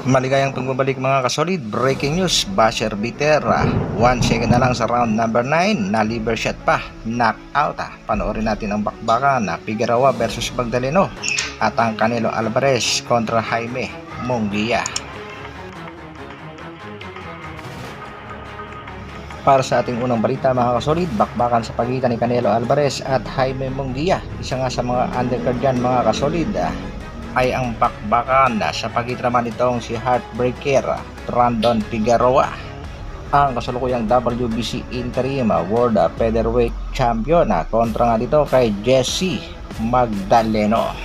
Maligayang pagbabalik mga kasolid. Breaking news, Basher Bitter 1 second na lang sa round number 9 na liver shot pa, knockout. Panoorin natin ang bakbakan na Figueroa versus Magdaleno at ang Canelo Alvarez kontra Jaime Munguia. Para sa ating unang balita mga kasolid, bakbakan sa pagitan ni Canelo Alvarez at Jaime Munguia. Isa nga sa mga undercard dyan mga kasolid ay ang bakbakan sa pagitan naman itong si Heartbreaker Brandon Figueroa, ang kasalukuyang WBC Interim World Featherweight Champion kontra nga dito kay Jesse Magdaleno.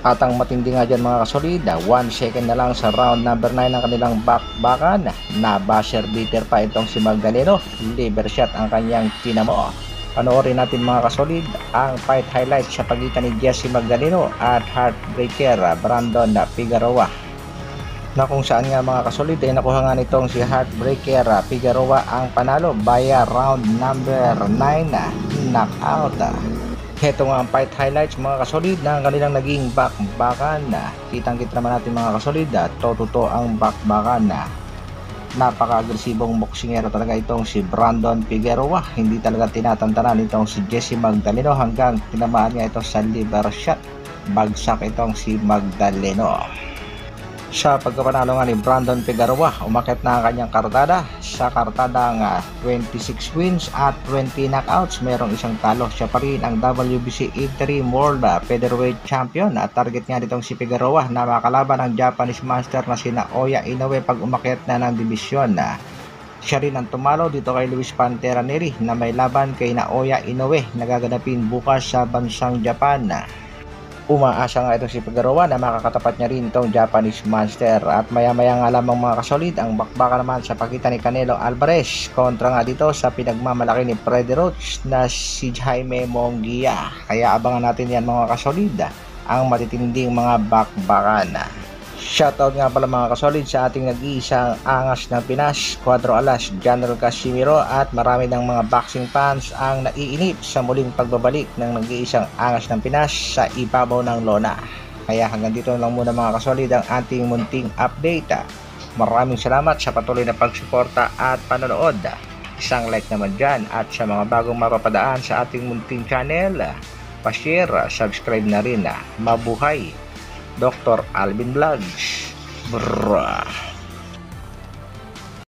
At ang matindi nga dyan mga kasolid, 1 second na lang sa round number 9 ng kanilang bakbakan na Basher Bitter pa itong si Magdaleno. Liver shot ang kanyang tinamo. Panoorin natin mga kasolid ang fight highlights sa pagitan ni Jesse Magdaleno at Heartbreaker Brandon Figueroa, na kung saan nga mga kasolid ay nakuha nga nitong si Heartbreaker Figueroa ang panalo via round number 9 knockout. Heto nga ang fight highlights mga kasolid ng kanilang naging bakbakan. Kitang-kita naman natin mga kasolid, totoo ang bakbakan. Napaka-agresibong boksingero talaga itong si Brandon Figueroa. Hindi talaga tinatantanan itong si Jesse Magdaleno hanggang tinamaan nga ito sa liver shot. Bagsak itong si Magdaleno. Sa pagkapanalo nga ni Brandon Figueroa, umakyat na ang kanyang kartada sa kartadang 26 wins at 20 knockouts. Merong isang talo. Siya pa rin ang WBC Interim World Featherweight Champion at target nga ditong si Figueroa na makalaban ang Japanese Master na sina Oya Inoue pag umakyat na ng dibisyon. Siya rin ang tumalo dito kay Luis Pantera Neri na may laban kay Naoya Inoue na gaganapin bukas sa bansang Japan. Umaasa nga itong si Figueroa na makakatapat niya rin itong Japanese Master. At maya-maya nga lamang mga kasolid ang bakbakan naman sa pagitan ni Canelo Alvarez kontra nga dito sa pinagmamalaki ni Freddie Roach na si Jaime Munguia. Kaya abangan natin yan mga kasolid, ang matitinding mga bakbakan. Shoutout nga pala mga kasolid sa ating nag-iisang angas ng Pinas, Cuadro Alas, General Casimiro, at marami ng mga boxing fans ang naiinip sa muling pagbabalik ng nag-iisang angas ng Pinas sa ibabaw ng lona. Kaya hanggang dito lang muna mga kasolid ang ating munting update. Maraming salamat sa patuloy na pagsuporta at panonood. Isang like naman dyan, at sa mga bagong mapapadaan sa ating munting channel, pa-share, subscribe na rin. Mabuhay Dr. Alvin Vlogs. Brrrr.